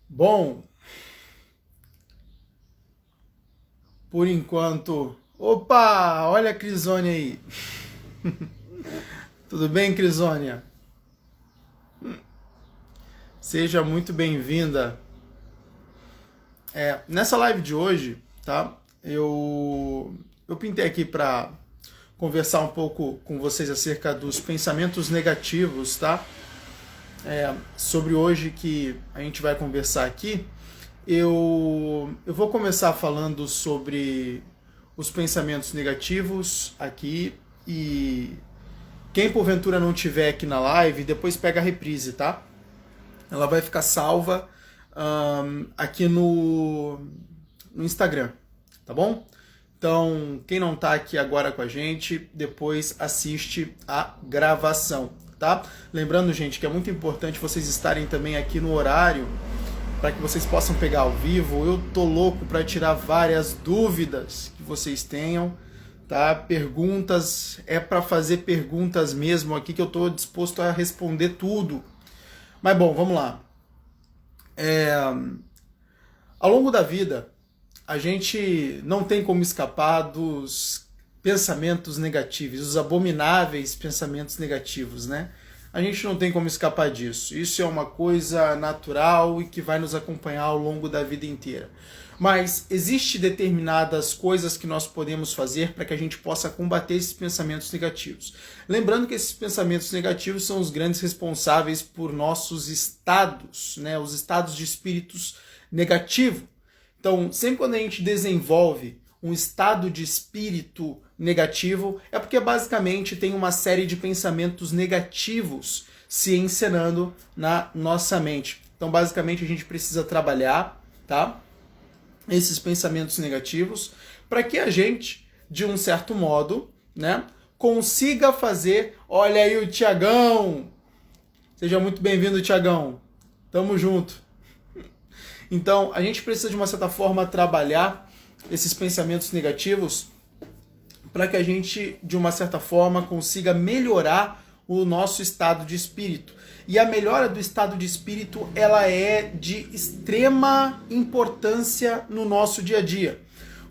Bom, por enquanto. Opa, olha a Crisônia aí. Tudo bem, Crisônia? Seja muito bem-vinda. Nessa live de hoje, tá? Eu pintei aqui para conversar um pouco com vocês acerca dos pensamentos negativos, tá? Sobre hoje que a gente vai conversar aqui. Eu vou começar falando sobre os pensamentos negativos aqui e quem porventura não tiver aqui na live, depois pega a reprise, tá? Ela vai ficar salva aqui no Instagram, tá bom? Então, quem não tá aqui agora com a gente, depois assiste a gravação, tá? Lembrando, gente, que é muito importante vocês estarem também aqui no horário para que vocês possam pegar ao vivo. Eu tô louco para tirar várias dúvidas que vocês tenham, tá? Perguntas, é para fazer perguntas mesmo aqui que eu tô disposto a responder tudo. Mas bom, vamos lá. Ao longo da vida, a gente não tem como escapar dos pensamentos negativos, os abomináveis pensamentos negativos, né? A gente não tem como escapar disso. Isso é uma coisa natural e que vai nos acompanhar ao longo da vida inteira. Mas existem determinadas coisas que nós podemos fazer para que a gente possa combater esses pensamentos negativos. Lembrando que esses pensamentos negativos são os grandes responsáveis por nossos estados, né? Os estados de espíritos negativos. Então, sempre quando a gente desenvolve um estado de espírito negativo, é porque basicamente tem uma série de pensamentos negativos se encenando na nossa mente. Então, basicamente, a gente precisa trabalhar, tá? Esses pensamentos negativos para que a gente, de um certo modo, né, consiga fazer. Olha aí o Tiagão! Seja muito bem-vindo, Tiagão. Tamo junto. Então, a gente precisa, de uma certa forma, trabalhar esses pensamentos negativos para que a gente, de uma certa forma, consiga melhorar o nosso estado de espírito. E a melhora do estado de espírito, ela é de extrema importância no nosso dia a dia.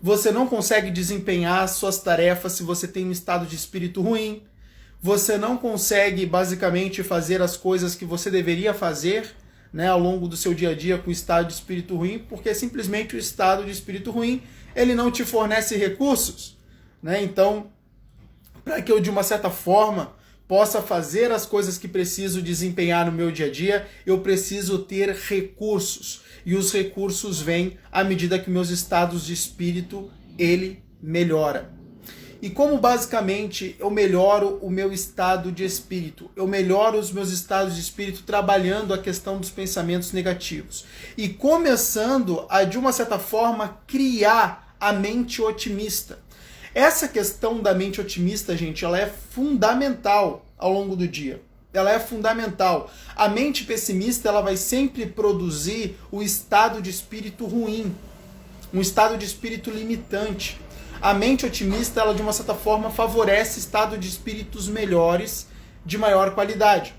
Você não consegue desempenhar suas tarefas se você tem um estado de espírito ruim. Você não consegue, basicamente, fazer as coisas que você deveria fazer, né, ao longo do seu dia a dia com o estado de espírito ruim, porque simplesmente o estado de espírito ruim, ele não te fornece recursos, né? Então, para que eu, de uma certa forma, possa fazer as coisas que preciso desempenhar no meu dia a dia, eu preciso ter recursos. E os recursos vêm à medida que meus estados de espírito, ele melhora. E como basicamente eu melhoro o meu estado de espírito? Eu melhoro os meus estados de espírito trabalhando a questão dos pensamentos negativos. E começando a, de uma certa forma, criar a mente otimista. Essa questão da mente otimista, gente, ela é fundamental ao longo do dia. Ela é fundamental. A mente pessimista, ela vai sempre produzir o estado de espírito ruim, um estado de espírito limitante. A mente otimista, ela de uma certa forma favorece estado de espíritos melhores, de maior qualidade.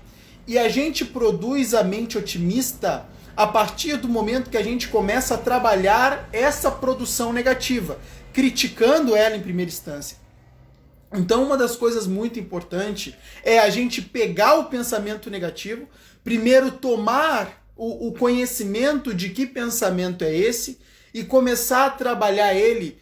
E a gente produz a mente otimista a partir do momento que a gente começa a trabalhar essa produção negativa, criticando ela em primeira instância. Então, uma das coisas muito importantes é a gente pegar o pensamento negativo, primeiro tomar o conhecimento de que pensamento é esse e começar a trabalhar ele,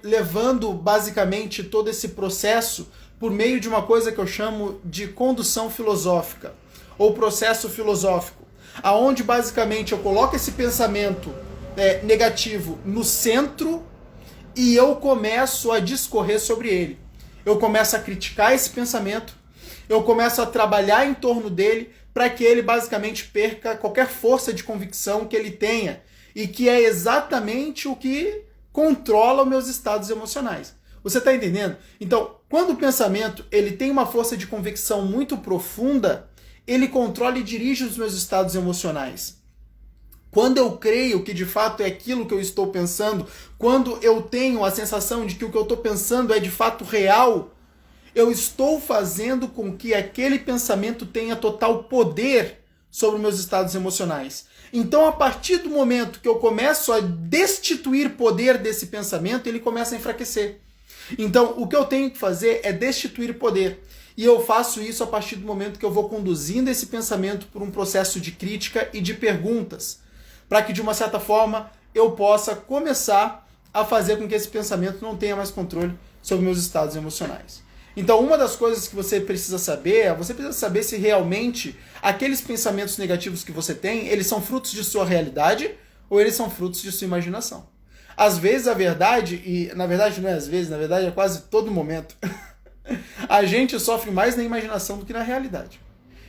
levando basicamente todo esse processo por meio de uma coisa que eu chamo de condução filosófica, ou processo filosófico, aonde basicamente eu coloco esse pensamento negativo no centro e eu começo a discorrer sobre ele. Eu começo a criticar esse pensamento, eu começo a trabalhar em torno dele para que ele basicamente perca qualquer força de convicção que ele tenha, e que é exatamente o que controla os meus estados emocionais. Você está entendendo? Então, quando o pensamento ele tem uma força de convicção muito profunda, ele controla e dirige os meus estados emocionais. Quando eu creio que de fato é aquilo que eu estou pensando, quando eu tenho a sensação de que o que eu estou pensando é de fato real, eu estou fazendo com que aquele pensamento tenha total poder sobre meus estados emocionais. Então, a partir do momento que eu começo a destituir poder desse pensamento, ele começa a enfraquecer. Então, o que eu tenho que fazer é destituir poder. E eu faço isso a partir do momento que eu vou conduzindo esse pensamento por um processo de crítica e de perguntas, para que, de uma certa forma, eu possa começar a fazer com que esse pensamento não tenha mais controle sobre meus estados emocionais. Então, uma das coisas que você precisa saber é, você precisa saber se realmente aqueles pensamentos negativos que você tem, eles são frutos de sua realidade ou eles são frutos de sua imaginação. Às vezes a verdade, e na verdade não é às vezes, na verdade é quase todo momento, a gente sofre mais na imaginação do que na realidade.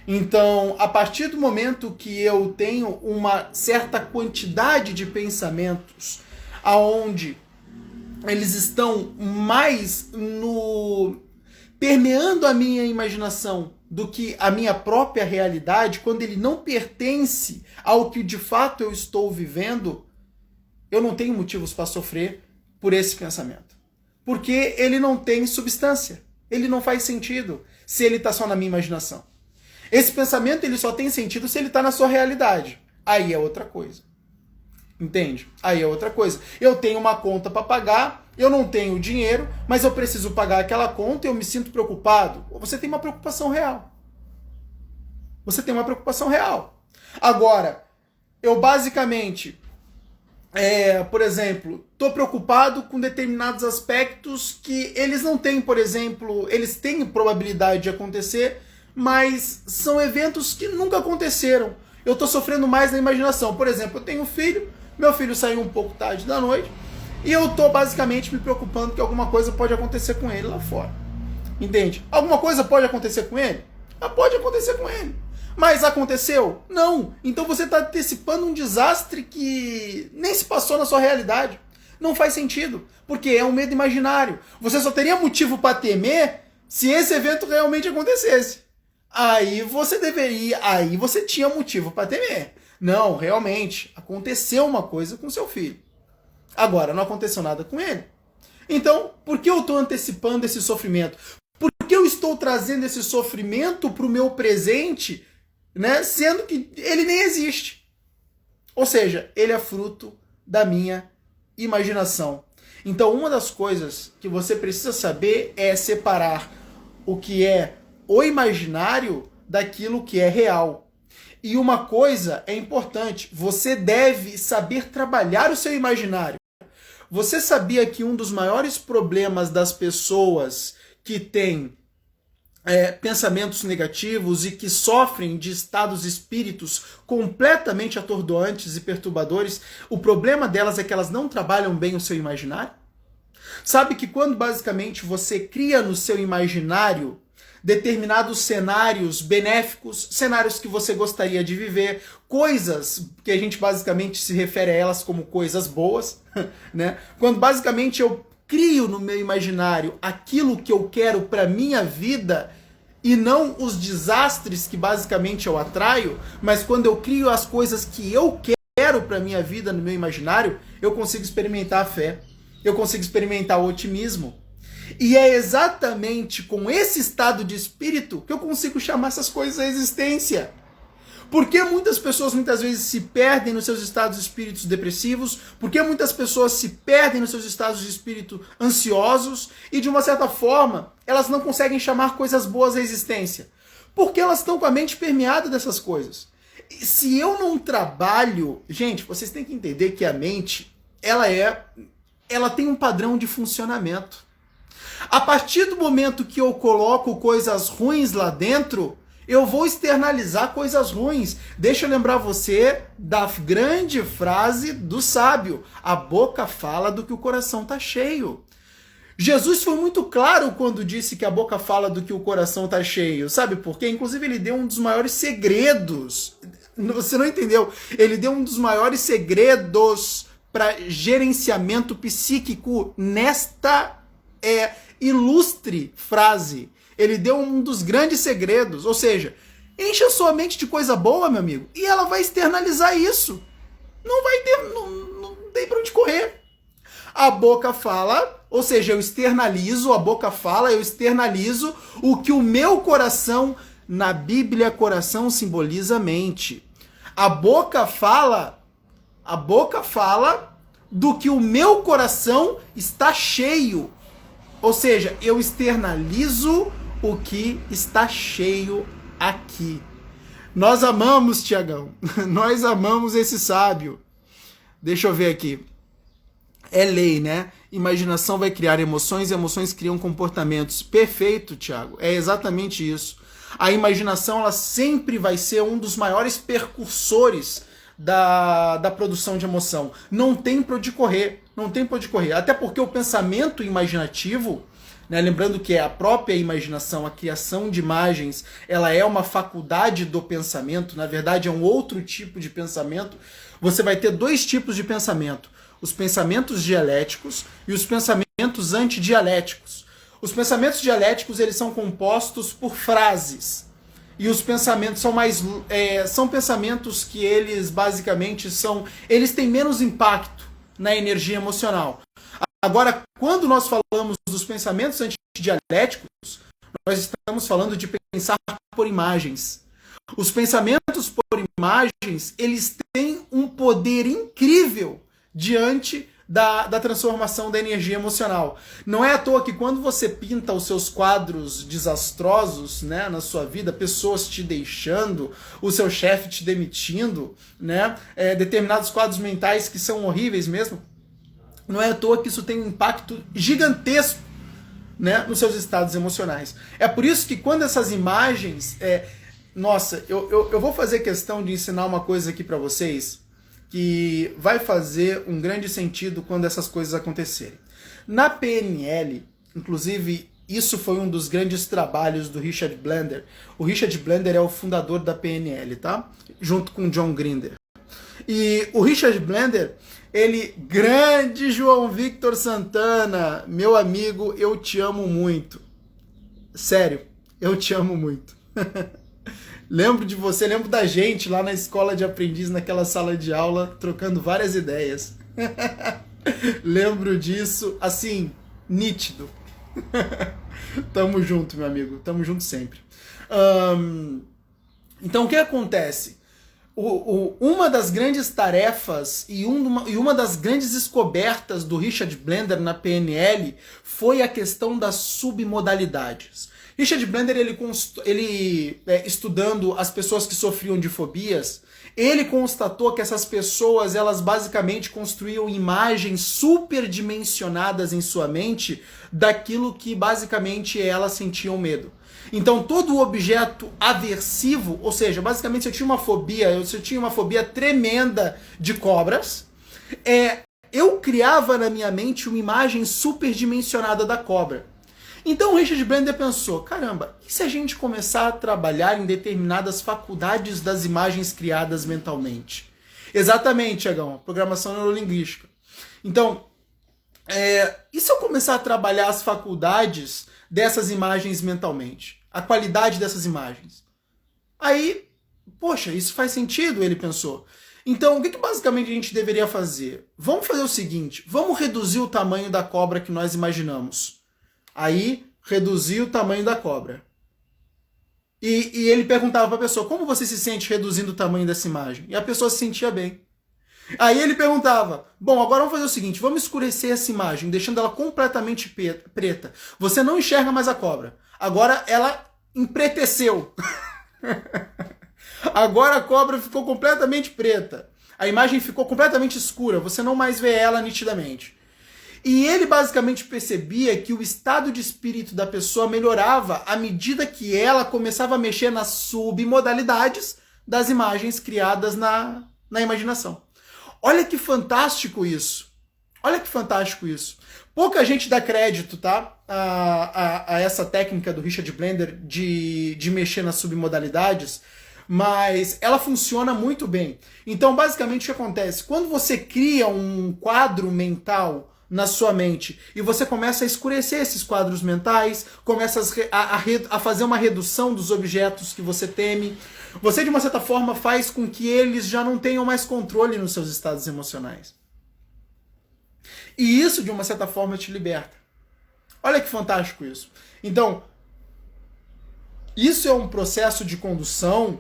Então, a partir do momento que eu tenho uma certa quantidade de pensamentos aonde eles estão mais permeando a minha imaginação do que a minha própria realidade, quando ele não pertence ao que de fato eu estou vivendo, eu não tenho motivos para sofrer por esse pensamento. Porque ele não tem substância. Ele não faz sentido se ele está só na minha imaginação. Esse pensamento ele só tem sentido se ele está na sua realidade. Aí é outra coisa. Entende? Aí é outra coisa. Eu tenho uma conta para pagar, eu não tenho dinheiro, mas eu preciso pagar aquela conta e eu me sinto preocupado. Você tem uma preocupação real. Você tem uma preocupação real. Agora, eu basicamente, por exemplo, estou preocupado com determinados aspectos que eles não têm, por exemplo, eles têm probabilidade de acontecer, mas são eventos que nunca aconteceram. Eu estou sofrendo mais na imaginação. Por exemplo, eu tenho um filho, meu filho saiu um pouco tarde da noite, e eu estou basicamente me preocupando que alguma coisa pode acontecer com ele lá fora. Entende? Alguma coisa pode acontecer com ele? Pode acontecer com ele. Mas aconteceu? Não. Então você está antecipando um desastre que nem se passou na sua realidade. Não faz sentido, porque é um medo imaginário. Você só teria motivo para temer se esse evento realmente acontecesse. Aí você tinha motivo para temer. Não, realmente, aconteceu uma coisa com seu filho. Agora, não aconteceu nada com ele. Então, por que eu estou antecipando esse sofrimento? Por que eu estou trazendo esse sofrimento para o meu presente, né, sendo que ele nem existe? Ou seja, ele é fruto da minha imaginação. Então, uma das coisas que você precisa saber é separar o que é o imaginário daquilo que é real. E uma coisa é importante, você deve saber trabalhar o seu imaginário. Você sabia que um dos maiores problemas das pessoas que têm pensamentos negativos e que sofrem de estados espíritos completamente atordoantes e perturbadores, o problema delas é que elas não trabalham bem o seu imaginário? Sabe que quando basicamente você cria no seu imaginário determinados cenários benéficos, cenários que você gostaria de viver, coisas que a gente basicamente se refere a elas como coisas boas, né? Quando basicamente eu crio no meu imaginário aquilo que eu quero para minha vida e não os desastres que basicamente eu atraio, mas quando eu crio as coisas que eu quero para minha vida no meu imaginário, eu consigo experimentar a fé, eu consigo experimentar o otimismo. E é exatamente com esse estado de espírito que eu consigo chamar essas coisas à existência. Porque muitas pessoas muitas vezes se perdem nos seus estados de espíritos depressivos, porque muitas pessoas se perdem nos seus estados de espírito ansiosos e de uma certa forma elas não conseguem chamar coisas boas à existência. Porque elas estão com a mente permeada dessas coisas. Se eu não trabalho... Gente, vocês têm que entender que a mente, ela tem um padrão de funcionamento. A partir do momento que eu coloco coisas ruins lá dentro, eu vou externalizar coisas ruins. Deixa eu lembrar você da grande frase do sábio: a boca fala do que o coração está cheio. Jesus foi muito claro quando disse que a boca fala do que o coração está cheio. Sabe por quê? Inclusive ele deu um dos maiores segredos. Você não entendeu? Ele deu um dos maiores segredos para gerenciamento psíquico nesta ilustre frase. Ele deu um dos grandes segredos, ou seja, enche a sua mente de coisa boa, meu amigo, e ela vai externalizar isso. Não tem pra onde correr. A boca fala, ou seja, eu externalizo, a boca fala, eu externalizo o que o meu coração Na Bíblia, coração simboliza mente. A boca fala do que o meu coração está cheio. Ou seja, eu externalizo o que está cheio aqui. Nós amamos, Tiagão. Nós amamos esse sábio. Deixa eu ver aqui. É lei, né? Imaginação vai criar emoções, emoções criam comportamentos. Perfeito, Tiago. É exatamente isso. A imaginação, ela sempre vai ser um dos maiores percursores da produção de emoção. Não tem para onde correr. Não tem para onde correr. Até porque o pensamento imaginativo, né, lembrando que é a própria imaginação, a criação de imagens, ela é uma faculdade do pensamento, na verdade é um outro tipo de pensamento. Você vai ter dois tipos de pensamento: os pensamentos dialéticos e os pensamentos antidialéticos. Os pensamentos dialéticos, eles são compostos por frases. E os pensamentos são pensamentos que eles basicamente eles têm menos impacto na energia emocional. Agora, quando nós falamos dos pensamentos antidialéticos, nós estamos falando de pensar por imagens. Os pensamentos por imagens, eles têm um poder incrível diante da transformação da energia emocional. Não é à toa que quando você pinta os seus quadros desastrosos, né, na sua vida, pessoas te deixando, o seu chefe te demitindo, né, determinados quadros mentais que são horríveis mesmo, não é à toa que isso tem um impacto gigantesco, né, nos seus estados emocionais. É por isso que quando essas imagens... Nossa, eu vou fazer questão de ensinar uma coisa aqui para vocês que vai fazer um grande sentido quando essas coisas acontecerem. Na PNL, inclusive, isso foi um dos grandes trabalhos do Richard Blender. O Richard Blender é o fundador da PNL, tá? Junto com John Grinder. E o Richard Blender, grande João Victor Santana, meu amigo, eu te amo muito. Sério, eu te amo muito. Lembro de você, lembro da gente lá na escola de aprendiz, naquela sala de aula, trocando várias ideias. Lembro disso, assim, nítido. Tamo junto, meu amigo, tamo junto sempre. Então, o que acontece? Uma das grandes tarefas e uma das grandes descobertas do Richard Blender na PNL foi a questão das submodalidades. Richard Blender, estudando as pessoas que sofriam de fobias, ele constatou que essas pessoas, elas basicamente construíam imagens superdimensionadas em sua mente daquilo que basicamente elas sentiam medo. Então todo objeto aversivo, ou seja, basicamente se eu tinha uma fobia tremenda de cobras, eu criava na minha mente uma imagem superdimensionada da cobra. Então o Richard Blender pensou, caramba, e se a gente começar a trabalhar em determinadas faculdades das imagens criadas mentalmente? Exatamente, Tiagão, programação neurolinguística. Então, e se eu começar a trabalhar as faculdades dessas imagens mentalmente? A qualidade dessas imagens? Aí, poxa, isso faz sentido, ele pensou. Então, o que basicamente a gente deveria fazer? Vamos fazer o seguinte, vamos reduzir o tamanho da cobra que nós imaginamos. Aí, reduzir o tamanho da cobra. E ele perguntava para a pessoa, como você se sente reduzindo o tamanho dessa imagem? E a pessoa se sentia bem. Aí ele perguntava, bom, agora vamos fazer o seguinte, vamos escurecer essa imagem, deixando ela completamente preta. Você não enxerga mais a cobra. Agora ela empreteceu. Agora a cobra ficou completamente preta. A imagem ficou completamente escura, você não mais vê ela nitidamente. E ele basicamente percebia que o estado de espírito da pessoa melhorava à medida que ela começava a mexer nas submodalidades das imagens criadas na imaginação. Olha que fantástico isso. Olha que fantástico isso. Pouca gente dá crédito, tá? A essa técnica do Richard Blender de mexer nas submodalidades, mas ela funciona muito bem. Então, basicamente, o que acontece? Quando você cria um quadro mental na sua mente e você começa a escurecer esses quadros mentais, começa a fazer uma redução dos objetos que você teme, você de uma certa forma faz com que eles já não tenham mais controle nos seus estados emocionais. E isso de uma certa forma te liberta. Olha que fantástico isso. Então, Isso é um processo de condução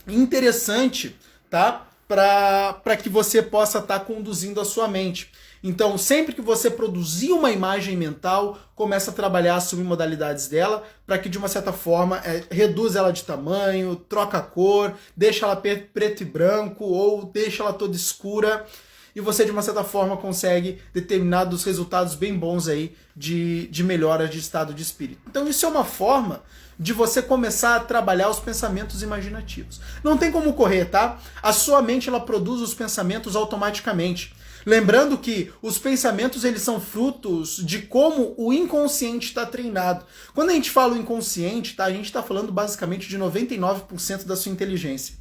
interessante, tá? Para que você possa estar conduzindo a sua mente. Então, sempre que você produzir uma imagem mental, começa a trabalhar as submodalidades dela, para que de uma certa forma reduz ela de tamanho, troca a cor, deixa ela preto e branco ou deixa ela toda escura, e você de uma certa forma consegue determinados resultados bem bons aí de melhora de estado de espírito. Então isso é uma forma de você começar a trabalhar os pensamentos imaginativos. Não tem como correr, tá? A sua mente ela produz os pensamentos automaticamente. Lembrando que os pensamentos eles são frutos de como o inconsciente está treinado. Quando a gente fala o inconsciente, tá? A gente está falando basicamente de 99% da sua inteligência.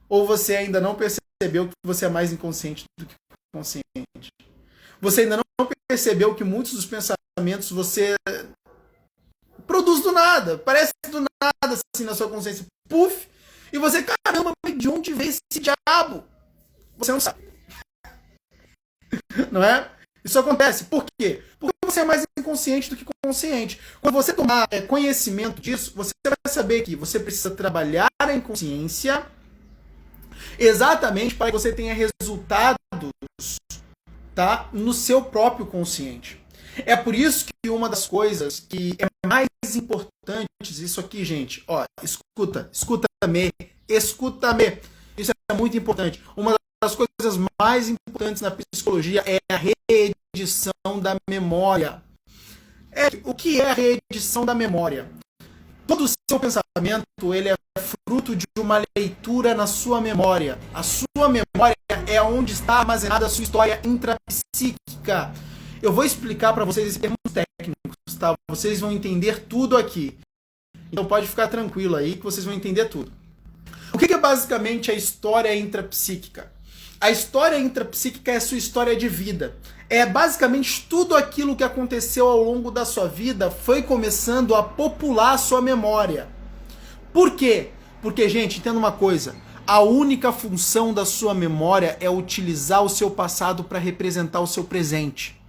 Ou você ainda não percebeu que você é mais inconsciente do que consciente? Você ainda não percebeu que muitos dos pensamentos você produz do nada, parece do nada assim na sua consciência, puf, e você, caramba, de onde veio esse diabo? Você não sabe. Não é? Isso acontece. Por quê? Porque você é mais inconsciente do que consciente. Quando você tomar conhecimento disso, você vai saber que você precisa trabalhar a inconsciência exatamente para que você tenha resultados, tá, no seu próprio consciente. É por isso que uma das coisas que é mais importantes, isso aqui, gente, ó, escuta-me. Isso é muito importante. Uma das coisas mais importantes na psicologia é a reedição da memória. O que é a reedição da memória? Todo o seu pensamento ele é fruto de uma leitura na sua memória. A sua memória é onde está armazenada a sua história intrapsíquica. Eu vou explicar para vocês em termos técnicos, tá? Vocês vão entender tudo aqui. Então pode ficar tranquilo aí que vocês vão entender tudo. O que é basicamente a história intrapsíquica? A história intrapsíquica é a sua história de vida. É basicamente tudo aquilo que aconteceu ao longo da sua vida foi começando a popular a sua memória. Por quê? Porque, gente, entenda uma coisa. A única função da sua memória é utilizar o seu passado para representar o seu presente.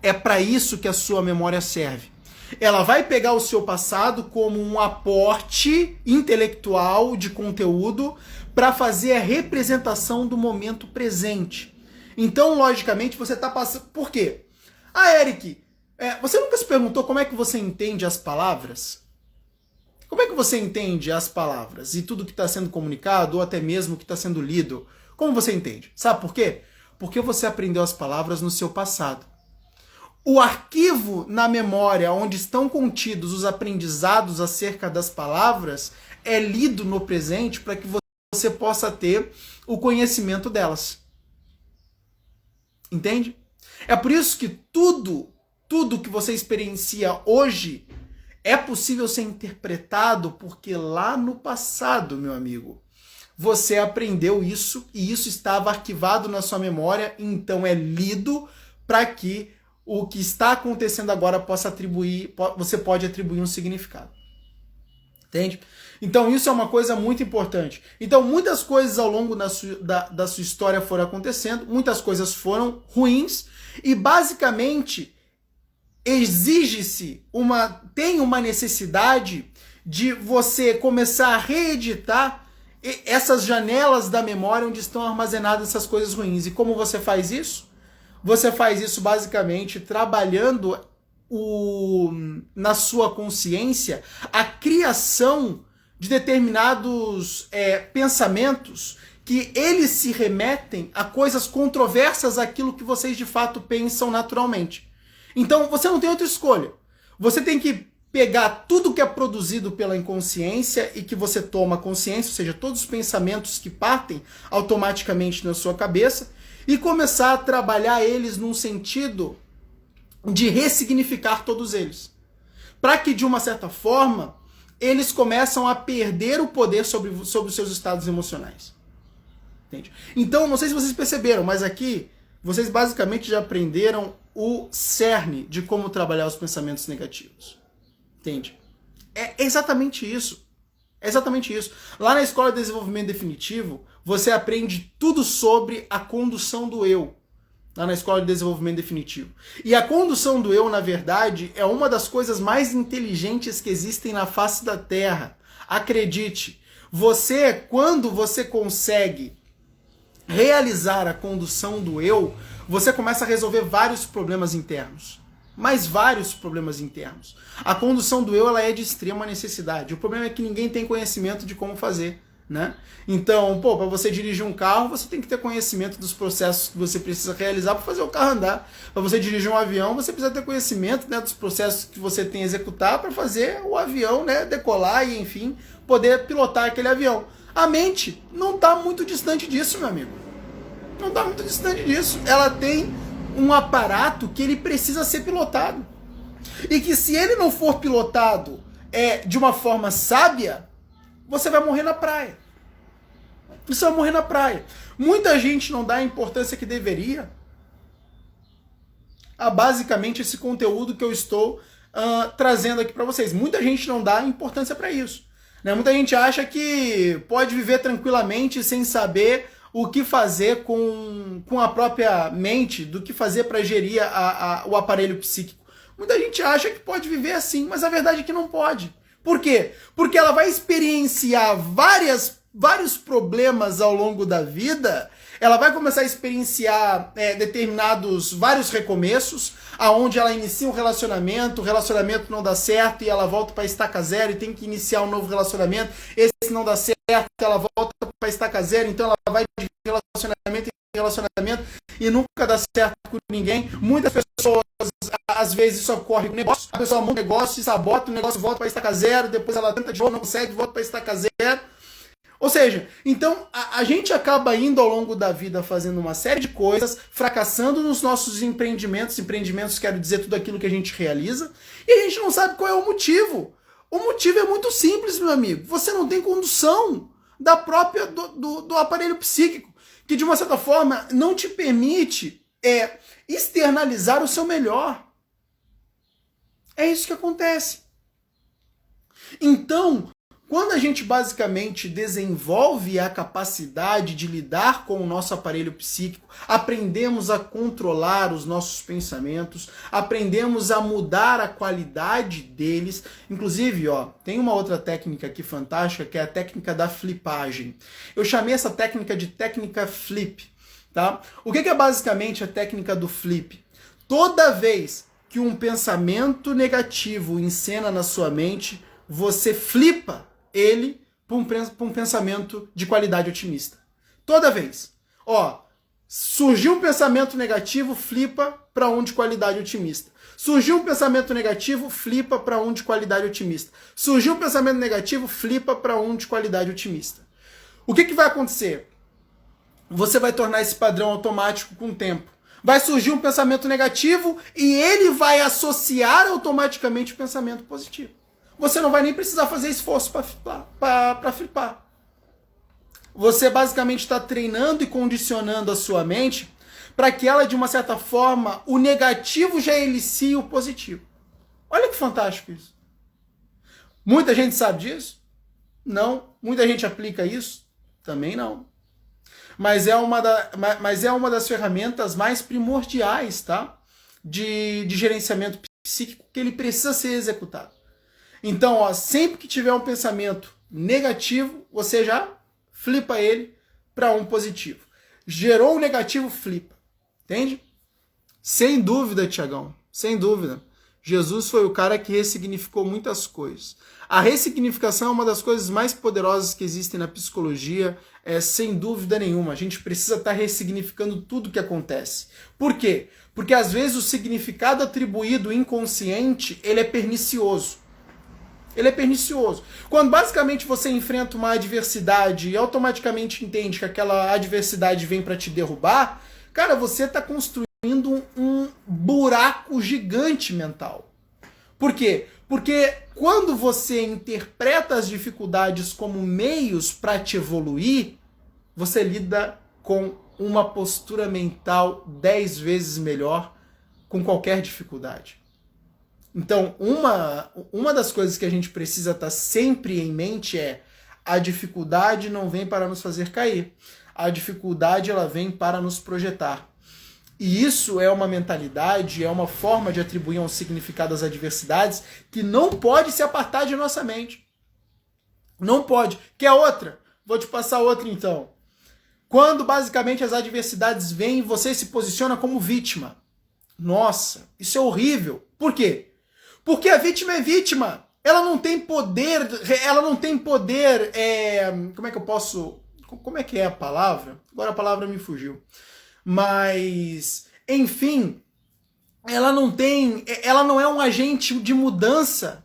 É para isso que a sua memória serve. Ela vai pegar o seu passado como um aporte intelectual de conteúdo para fazer a representação do momento presente. Então, logicamente, você está passando... Por quê? Eric, você nunca se perguntou como é que você entende as palavras? Como é que você entende as palavras e tudo que está sendo comunicado ou até mesmo o que está sendo lido? Como você entende? Sabe por quê? Porque você aprendeu as palavras no seu passado. O arquivo na memória onde estão contidos os aprendizados acerca das palavras é lido no presente para que você possa ter o conhecimento delas. Entende? É por isso que tudo que você experiencia hoje é possível ser interpretado porque lá no passado, meu amigo, você aprendeu isso e isso estava arquivado na sua memória, então é lido para que o que está acontecendo agora você pode atribuir um significado. Entende? Então isso é uma coisa muito importante. Então muitas coisas ao longo da sua história foram acontecendo, muitas coisas foram ruins e basicamente tem uma necessidade de você começar a reeditar essas janelas da memória onde estão armazenadas essas coisas ruins. E como você faz isso? Você faz isso basicamente trabalhando na sua consciência a criação de determinados pensamentos que eles se remetem a coisas controversas àquilo que vocês de fato pensam naturalmente. Então você não tem outra escolha. Você tem que pegar tudo que é produzido pela inconsciência e que você toma consciência, ou seja, todos os pensamentos que partem automaticamente na sua cabeça, e começar a trabalhar eles num sentido de ressignificar todos eles. Para que, de uma certa forma, eles começam a perder o poder sobre os seus estados emocionais. Entende? Então, não sei se vocês perceberam, mas aqui vocês basicamente já aprenderam o cerne de como trabalhar os pensamentos negativos. Entende? É exatamente isso. É exatamente isso. Lá na Escola de Desenvolvimento Definitivo, você aprende tudo sobre a condução do eu. lá na Escola de Desenvolvimento Definitivo. E a condução do eu, na verdade, é uma das coisas mais inteligentes que existem na face da Terra. Acredite, quando você consegue realizar a condução do eu, você começa a resolver vários problemas internos. Mas vários problemas internos. A condução do eu, ela é de extrema necessidade. O problema é que ninguém tem conhecimento de como fazer, né? Então, para você dirigir um carro, você tem que ter conhecimento dos processos que você precisa realizar para fazer o carro andar. Para você dirigir um avião, você precisa ter conhecimento, né, dos processos que você tem que executar para fazer o avião, né, decolar e, enfim, poder pilotar aquele avião. A mente não está muito distante disso, meu amigo. Não está muito distante disso. Ela tem um aparato que ele precisa ser pilotado. E que se ele não for pilotado de uma forma sábia, você vai morrer na praia. Você vai morrer na praia. Muita gente não dá a importância que deveria a basicamente esse conteúdo que eu estou trazendo aqui para vocês. Muita gente não dá importância para isso, né? Muita gente acha que pode viver tranquilamente sem saber o que fazer com a própria mente, do que fazer para gerir o aparelho psíquico. Muita gente acha que pode viver assim, mas a verdade é que não pode. Por quê? Porque ela vai experienciar vários problemas ao longo da vida, ela vai começar a experienciar vários recomeços, aonde ela inicia um relacionamento, o relacionamento não dá certo e ela volta para a estaca zero e tem que iniciar um novo relacionamento, esse não dá certo, ela volta para a estaca zero, então ela vai de relacionamento em relacionamento e nunca dá certo com ninguém. Muitas pessoas, às vezes isso ocorre com o negócio, a pessoa monta o negócio, se sabota, o negócio volta para a estaca zero, depois ela tenta de novo, não consegue, volta para a estaca zero. Ou seja, então a gente acaba indo ao longo da vida fazendo uma série de coisas, fracassando nos nossos empreendimentos, quero dizer tudo aquilo que a gente realiza, e a gente não sabe qual é o motivo. O motivo é muito simples, meu amigo. Você não tem condução da própria do aparelho psíquico, que de uma certa forma não te permite externalizar o seu melhor. É isso que acontece. Então, quando a gente basicamente desenvolve a capacidade de lidar com o nosso aparelho psíquico, aprendemos a controlar os nossos pensamentos, aprendemos a mudar a qualidade deles. Inclusive, tem uma outra técnica aqui fantástica, que é a técnica da flipagem. Eu chamei essa técnica de técnica flip, tá? O que é basicamente a técnica do flip? Toda vez que um pensamento negativo encena na sua mente, você flipa ele para um pensamento de qualidade otimista. Toda vez. Surgiu um pensamento negativo, flipa para um de qualidade otimista. Surgiu um pensamento negativo, flipa para um de qualidade otimista. Surgiu um pensamento negativo, flipa para um de qualidade otimista. O que vai acontecer? Você vai tornar esse padrão automático com o tempo. Vai surgir um pensamento negativo e ele vai associar automaticamente o pensamento positivo. Você não vai nem precisar fazer esforço para flipar. Você basicamente está treinando e condicionando a sua mente para que ela, de uma certa forma, o negativo já elicie o positivo. Olha que fantástico isso. Muita gente sabe disso? Não. Muita gente aplica isso? Também não. Mas é uma das ferramentas mais primordiais, tá? de gerenciamento psíquico, que ele precisa ser executado. Então, sempre que tiver um pensamento negativo, você já flipa ele para um positivo. Gerou um negativo, flipa. Entende? Sem dúvida, Tiagão. Sem dúvida. Jesus foi o cara que ressignificou muitas coisas. A ressignificação é uma das coisas mais poderosas que existem na psicologia, sem dúvida nenhuma. A gente precisa estar ressignificando tudo que acontece. Por quê? Porque às vezes o significado atribuído inconsciente, ele é pernicioso. Ele é pernicioso. Quando basicamente você enfrenta uma adversidade e automaticamente entende que aquela adversidade vem para te derrubar, cara, você está construindo um buraco gigante mental. Por quê? Porque quando você interpreta as dificuldades como meios para te evoluir, você lida com uma postura mental 10 vezes melhor com qualquer dificuldade. Então, uma das coisas que a gente precisa estar sempre em mente é: a dificuldade não vem para nos fazer cair. A dificuldade, ela vem para nos projetar. E isso é uma mentalidade, é uma forma de atribuir um significado às adversidades que não pode se apartar de nossa mente. Não pode. Quer outra? Vou te passar outra então. Quando basicamente as adversidades vêm, você se posiciona como vítima. Nossa, isso é horrível. Por quê? Porque a vítima é vítima. Ela não tem poder, como é que eu posso, como é que é a palavra? Agora a palavra me fugiu. Mas, enfim, ela não é um agente de mudança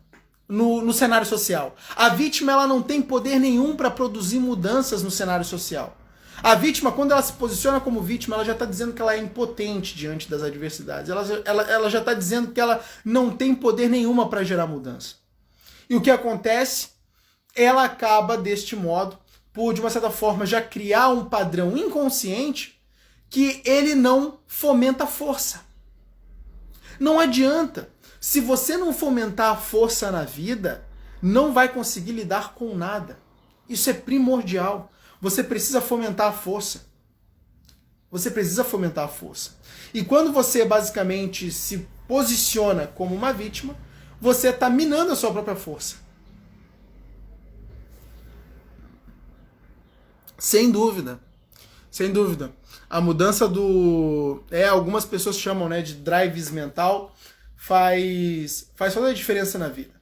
no cenário social. A vítima, ela não tem poder nenhum para produzir mudanças no cenário social. A vítima, quando ela se posiciona como vítima, ela já está dizendo que ela é impotente diante das adversidades. Ela já está dizendo que ela não tem poder nenhuma para gerar mudança. E o que acontece? Ela acaba, deste modo, por, de uma certa forma, já criar um padrão inconsciente que ele não fomenta a força. Não adianta. Se você não fomentar a força na vida, não vai conseguir lidar com nada. Isso é primordial. Você precisa fomentar a força. Você precisa fomentar a força. E quando você basicamente se posiciona como uma vítima, você está minando a sua própria força. Sem dúvida. Sem dúvida. A mudança algumas pessoas chamam, né, de drives mental, faz toda a diferença na vida.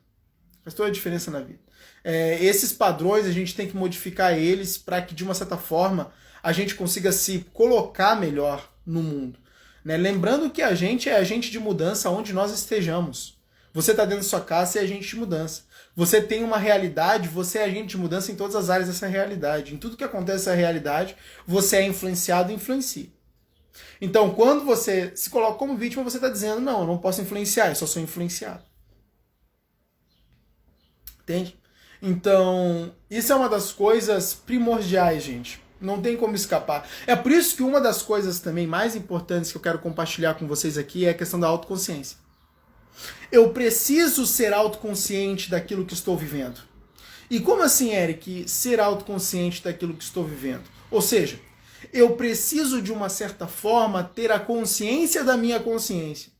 Faz toda a diferença na vida. Esses padrões, a gente tem que modificar eles para que, de uma certa forma, a gente consiga se colocar melhor no mundo. Né? Lembrando que a gente é agente de mudança onde nós estejamos. Você está dentro da sua casa, você é agente de mudança. Você tem uma realidade, você é agente de mudança em todas as áreas dessa realidade. Em tudo que acontece nessa realidade, você é influenciado e influencia. Então, quando você se coloca como vítima, você está dizendo, não, eu não posso influenciar, eu só sou influenciado. Entende? Então, isso é uma das coisas primordiais, gente. Não tem como escapar. É por isso que uma das coisas também mais importantes que eu quero compartilhar com vocês aqui é a questão da autoconsciência. Eu preciso ser autoconsciente daquilo que estou vivendo. E como assim, Eric, ser autoconsciente daquilo que estou vivendo? Ou seja, eu preciso, de uma certa forma, ter a consciência da minha consciência.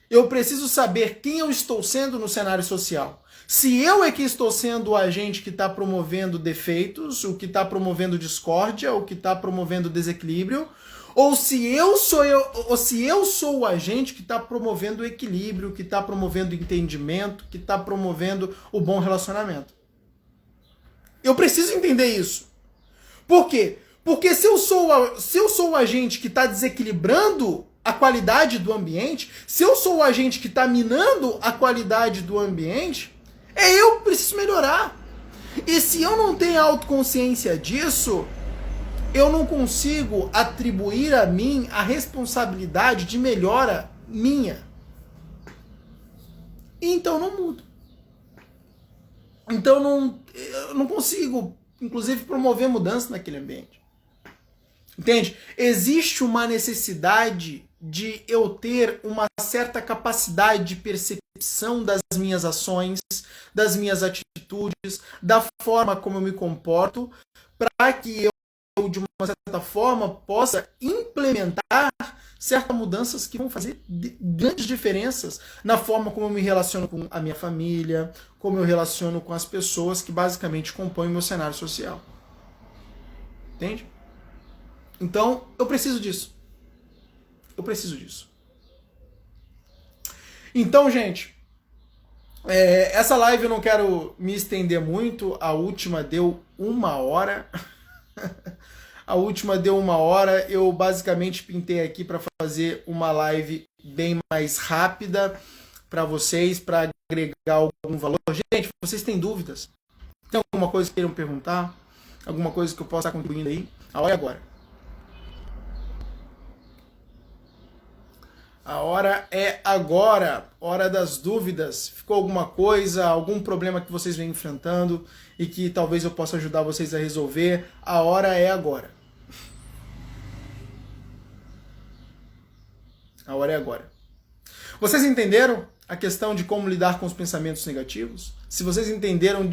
Eu preciso saber quem eu estou sendo no cenário social. Se eu é que estou sendo o agente que está promovendo defeitos, o que está promovendo discórdia, o que está promovendo desequilíbrio, ou se eu sou o agente que está promovendo o equilíbrio, que está promovendo o entendimento, que está promovendo o bom relacionamento. Eu preciso entender isso. Por quê? Porque se eu sou o agente que está desequilibrando a qualidade do ambiente, se eu sou o agente que está minando a qualidade do ambiente, eu que preciso melhorar. E se eu não tenho autoconsciência disso, eu não consigo atribuir a mim a responsabilidade de melhora minha. Então não mudo. Então eu não consigo, inclusive, promover mudança naquele ambiente. Entende? Existe uma necessidade de eu ter uma certa capacidade de percepção das minhas ações, das minhas atitudes, da forma como eu me comporto, para que eu, de uma certa forma, possa implementar certas mudanças que vão fazer grandes diferenças na forma como eu me relaciono com a minha família, como eu relaciono com as pessoas que basicamente compõem o meu cenário social. Entende? Então, eu preciso disso. Eu preciso disso. Então, gente, essa live eu não quero me estender muito. A última deu 1 hora. A última deu 1 hora. Eu basicamente pintei aqui para fazer uma live bem mais rápida para vocês, para agregar algum valor. Gente, vocês têm dúvidas? Tem alguma coisa que queiram perguntar? Alguma coisa que eu possa estar contribuindo aí? A hora é agora. A hora é agora, hora das dúvidas. Ficou alguma coisa, algum problema que vocês vêm enfrentando e que talvez eu possa ajudar vocês a resolver? A hora é agora. A hora é agora. Vocês entenderam a questão de como lidar com os pensamentos negativos? Se vocês entenderam